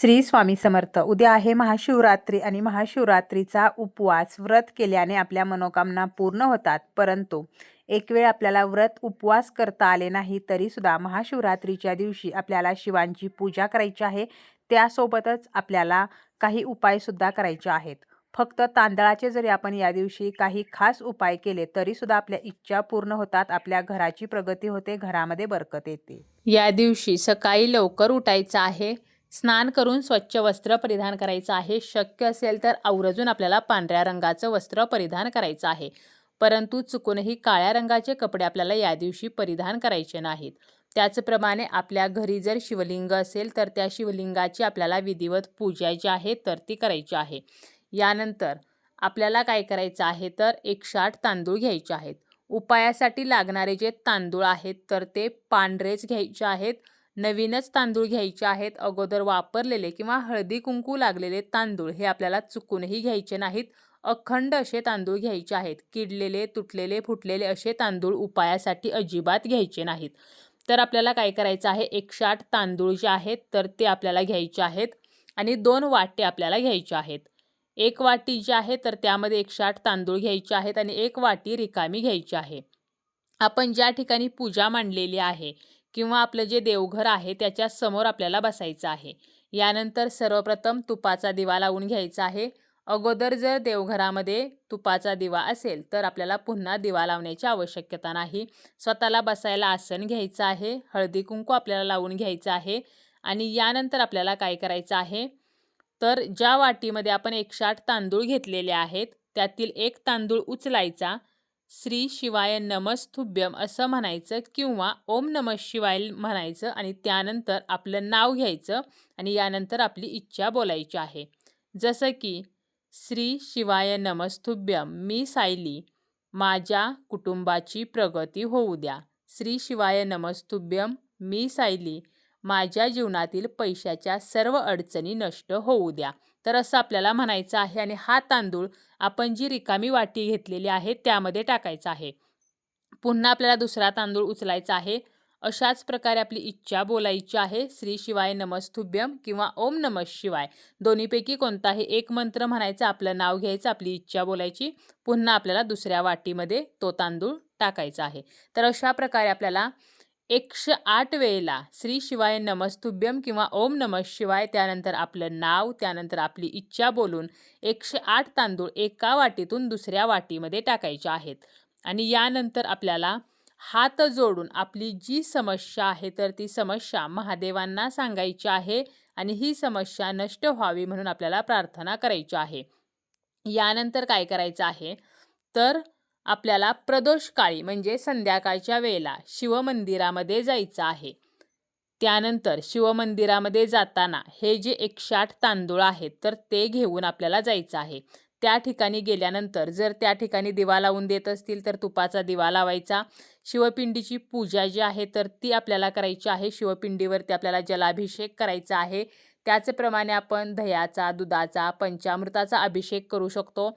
श्री स्वामी समर्थ. उद्या आहे महाशिवरात्री आणि महाशिवरात्रीचा उपवास व्रत केल्याने आपल्या मनोकामना पूर्ण होतात. परंतु एक वेळ आपल्याला व्रत उपवास करता आले नाही तरी सुद्धा महाशिवरात्रीच्या दिवशी आपल्याला शिवांची पूजा करायची आहे. त्यासोबतच आपल्याला काही उपायसुद्धा करायचे आहेत. फक्त तांदळाचे जरी आपण या दिवशी काही खास उपाय केले तरी सुद्धा आपल्या इच्छा पूर्ण होतात, आपल्या घराची प्रगती होते, घरामध्ये बरकत येते. या दिवशी सकाळी लवकर उठायचं आहे. स्नान करून स्वच्छ वस्त्र परिधान करायचं आहे. शक्य असेल तर आवर्जून आपल्याला पांढऱ्या रंगाचं वस्त्र परिधान करायचं आहे. परंतु चुकूनही काळ्या रंगाचे कपडे आपल्याला या दिवशी परिधान करायचे नाहीत. त्याचप्रमाणे आपल्या घरी जर शिवलिंग असेल तर त्या शिवलिंगाची आपल्याला विधिवत पूजा जी आहे तर ती करायची आहे. यानंतर आपल्याला काय करायचं आहे तर 108 तांदूळ घ्यायचे आहेत. उपायासाठी लागणारे जे तांदूळ आहेत तर ते पांढरेच घ्यायचे आहेत. नवीनच तांदूळ घ्यायचे आहेत. अगोदर वापरलेले किंवा हळदी कुंकू लागलेले तांदूळ हे आपल्याला चुकूनही घ्यायचे नाहीत. अखंड असे तांदूळ घ्यायचे आहेत. किडलेले, तुटलेले, फुटलेले असे तांदूळ उपायासाठी अजिबात घ्यायचे नाहीत. तर आपल्याला काय करायचं आहे, 108 तांदूळ जे आहेत तर ते आपल्याला घ्यायचे आहेत आणि 2 वाटे आपल्याला घ्यायचे आहेत. 1 वाटी जी आहे तर त्यामध्ये 108 तांदूळ घ्यायचे आहेत आणि 1 वाटी रिकामी घ्यायची आहे. आपण ज्या ठिकाणी पूजा मांडलेली आहे किंवा आपलं जे देवघर आहे त्याच्या समोर आपल्याला बसायचं आहे. यानंतर सर्वप्रथम तुपाचा दिवा लावून घ्यायचा आहे. अगोदर जर देवघरामध्ये तुपाचा दिवा असेल तर आपल्याला पुन्हा दिवा लावण्याची आवश्यकता नाही. स्वतःला बसायला आसन घ्यायचं आहे. हळदी कुंकू आपल्याला लावून घ्यायचं आहे आणि यानंतर आपल्याला काय करायचं आहे तर ज्या वाटीमध्ये आपण 108 तांदूळ घेतलेले आहेत त्यातील 1 तांदूळ उचलायचा, श्री शिवाय नमस्तुभ्यम असं म्हणायचं किंवा ओम नमः शिवाय म्हणायचं आणि त्यानंतर आपलं नाव घ्यायचं आणि यानंतर आपली इच्छा बोलायची आहे. जसं की श्री शिवाय नमस्तुभ्यम, मी सायली, माझ्या कुटुंबाची प्रगती होऊ द्या. श्री शिवाय नमस्तुभ्यम, मी सायली, माझ्या जीवनातील पैशाच्या सर्व अडचणी नष्ट होऊ द्या. तर असं आपल्याला म्हणायचं आहे आणि हा तांदूळ आपण जी रिकामी वाटी घेतलेली आहे त्यामध्ये टाकायचा आहे. पुन्हा आपल्याला दुसरा तांदूळ उचलायचा आहे. अशाच प्रकारे आपली इच्छा बोलायची आहे. श्री शिवाय नमस्तुभ्यम किंवा ओम नमः शिवाय दोन्हीपैकी कोणताही एक मंत्र म्हणायचा, आपलं नाव घ्यायचं, आपली इच्छा बोलायची. पुन्हा आपल्याला दुसऱ्या वाटीमध्ये तो तांदूळ टाकायचा आहे. तर अशा प्रकारे आपल्याला 108 वेळेला श्री शिवाय नमस्तुभ्यम किंवा ओम नमः शिवाय, त्यानंतर आपलं नाव, त्यानंतर आपली इच्छा बोलून 108 तांदूळ एका वाटीतून दुसऱ्या वाटीमध्ये टाकायचे आहेत. आणि यानंतर आपल्याला हात जोडून आपली जी समस्या आहे तर ती समस्या महादेवांना सांगायची आहे आणि ही समस्या नष्ट व्हावी म्हणून आपल्याला प्रार्थना करायची आहे. यानंतर काय करायचं आहे तर आपल्याला प्रदोषकाळी म्हणजे संध्याकाळच्या वेळेला शिवमंदिरामध्ये जायचं आहे. त्यानंतर शिवमंदिरामध्ये जाताना हे जे 108 तांदूळ आहेत तर ते घेऊन आपल्याला जायचं आहे. त्या ठिकाणी गेल्यानंतर जर त्या ठिकाणी दिवा लावून देत असतील तर तुपाचा दिवा लावायचा. शिवपिंडीची पूजा जी आहे तर ती आपल्याला करायची आहे. शिवपिंडीवरती आपल्याला जलाभिषेक करायचा आहे. त्याचप्रमाणे आपण दह्याचा, दुधाचा, पंचामृताचा अभिषेक करू शकतो.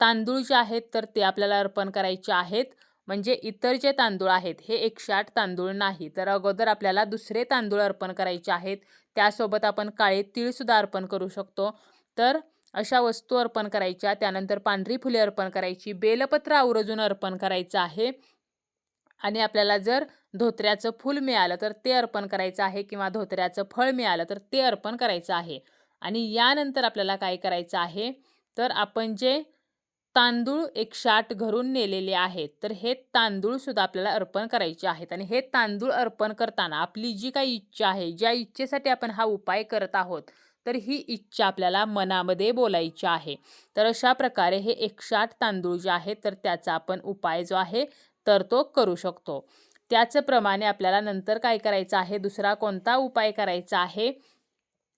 तांदूळ जे आहेत तर ते आपल्याला अर्पण करायचे आहेत. म्हणजे इतर जे तांदूळ आहेत हे 108 तांदूळ नाही, तर अगोदर आपल्याला दुसरे तांदूळ अर्पण करायचे आहेत. त्यासोबत आपण काळे तीळसुद्धा अर्पण करू शकतो. तर अशा वस्तू अर्पण करायच्या. त्यानंतर पांढरी फुले अर्पण करायची, बेलपत्र आवर्जून अर्पण करायचं आहे आणि आपल्याला जर धोत्र्याचं फूल मिळालं तर ते अर्पण करायचं आहे किंवा धोत्र्याचं फळ मिळालं तर ते अर्पण करायचं आहे. आणि यानंतर आपल्याला काय करायचं आहे तर आपण जे तांदूळ 108 घरून नेलेले आहेत तर हे तांदूळ सुद्धा आपल्याला अर्पण करायचे आहेत. आणि हे तांदूळ अर्पण करताना आपली जी काही इच्छा आहे, ज्या इच्छेसाठी आपण हा उपाय करत आहोत तर ही इच्छा आपल्याला मनामध्ये बोलायची आहे. तर अशा प्रकारे हे 108 तांदूळ जे आहेत तर त्याचा आपण उपाय जो आहे तर तो करू शकतो. त्याचप्रमाणे आपल्याला नंतर काय करायचं आहे, दुसरा कोणता उपाय करायचा आहे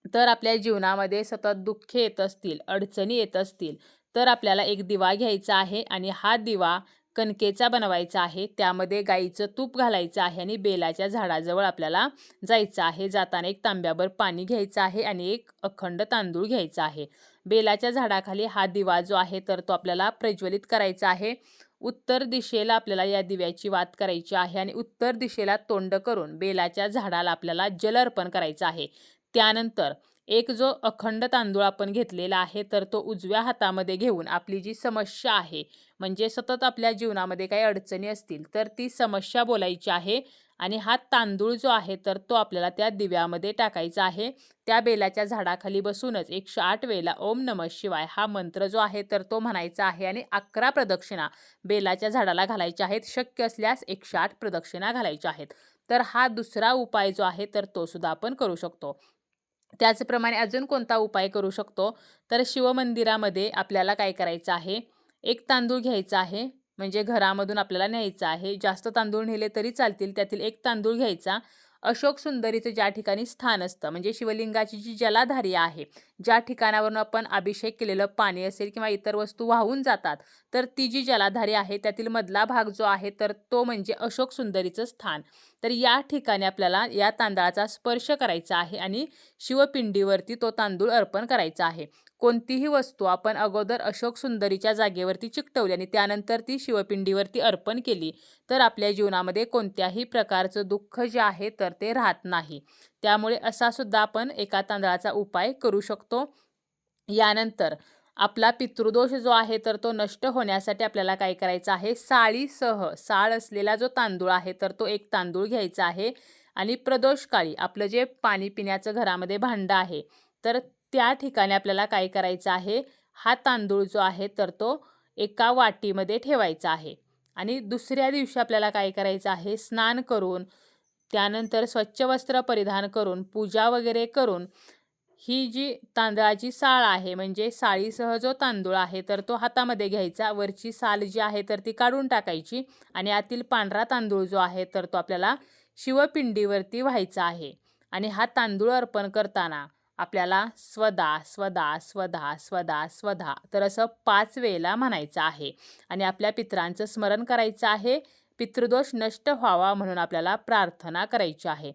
तर आपल्या जीवनामध्ये सतत दुःखे येत असतील, अडचणी येत असतील तर आपल्याला एक दिवा घ्यायचा आहे आणि हा दिवा कणकेचा बनवायचा आहे. त्यामध्ये गाईचं तूप घालायचं आहे आणि बेलाच्या झाडाजवळ आपल्याला जायचं आहे. जाताना एक तांब्याभर पाणी घ्यायचं आहे आणि एक अखंड तांदूळ घ्यायचा आहे. बेलाच्या झाडाखाली हा दिवा जो आहे तर तो आपल्याला प्रज्वलित करायचा आहे. उत्तर दिशेला आपल्याला या दिव्याची वात करायची आहे आणि उत्तर दिशेला तोंड करून बेलाच्या झाडाला आपल्याला जल अर्पण करायचं आहे. त्यानंतर एक जो अखंड तांदूळ आपण घेतलेला आहे तर तो उजव्या हातामध्ये घेऊन आपली जी समस्या आहे, म्हणजे सतत आपल्या जीवनामध्ये काही अडचणी असतील तर ती समस्या बोलायची आहे आणि हा तांदूळ जो आहे तर तो आपल्याला त्या दिव्यामध्ये टाकायचा आहे. त्या बेलाच्या झाडाखाली बसूनच 108 वेळेला ओम नमः शिवाय हा मंत्र जो आहे तर तो म्हणायचा आहे आणि 11 प्रदक्षिणा बेलाच्या झाडाला घालायच्या आहेत. शक्य असल्यास 108 प्रदक्षिणा घालायच्या आहेत. तर हा दुसरा उपाय जो आहे तर तो सुद्धा आपण करू शकतो. त्याचप्रमाणे अजून कोणता उपाय करू शकतो, तर शिवमंदिरामध्ये आपल्याला काय करायचं आहे, एक तांदूळ घ्यायचा आहे, म्हणजे घरामधून आपल्याला न्यायचा आहे. जास्त तांदूळ नेले तरी चालतील, त्यातील एक तांदूळ घ्यायचा. अशोक सुंदरीचं ज्या ठिकाणी स्थान असतं, म्हणजे शिवलिंगाची जी जलाधारी आहे, ज्या ठिकाणावरून आपण अभिषेक केलेलं पाणी असेल किंवा इतर वस्तू वाहून जातात, तर ती जी जलाधारी आहे त्यातील मधला भाग जो आहे तर तो म्हणजे अशोक सुंदरीचं स्थान. तर या ठिकाणी आपल्याला या तांदळाचा स्पर्श करायचा आहे आणि शिवपिंडीवरती तो तांदूळ अर्पण करायचा आहे. कोणतीही वस्तू आपण अगोदर अशोक सुंदरीच्या जागेवरती चिकटवली आणि त्यानंतर ती शिवपिंडीवरती अर्पण केली तर आपल्या जीवनामध्ये कोणत्याही प्रकारचं दुःख जे आहे तर ते राहत नाही. त्यामुळे असा सुद्धा आपण एका तांदळाचा उपाय करू शकतो. यानंतर आपला पितृदोष जो आहे तर तो नष्ट होण्यासाठी आपल्याला काय करायचं आहे, साळीसह साळ असलेला जो तांदूळ आहे तर तो एक तांदूळ घ्यायचा आहे आणि प्रदोषकाळी आपलं जे पाणी पिण्याचं घरामध्ये भांडं आहे तर त्या ठिकाणी आपल्याला काय करायचं आहे, हा तांदूळ जो आहे तर तो एका वाटीमध्ये ठेवायचा आहे आणि दुसऱ्या दिवशी आपल्याला काय करायचं आहे, स्नान करून त्यानंतर स्वच्छ वस्त्र परिधान करून पूजा वगैरे करून ही जी तांदळाची साळ आहे, म्हणजे साळीसह जो तांदूळ आहे तर तो हातामध्ये घ्यायचा. वरची साल जी आहे तर ती काढून टाकायची आणि आतील पांढरा तांदूळ जो आहे तर तो आपल्याला शिवपिंडीवरती व्हायचा आहे. आणि हा तांदूळ अर्पण करताना आपल्याला स्वधा स्वधा स्वधा स्वधा स्वधा तर असं 5 वेळेला म्हणायचं आहे आणि आपल्या पितरांचं स्मरण करायचं आहे. पितृदोष नष्ट व्हावा म्हणून आपल्याला प्रार्थना करायची आहे.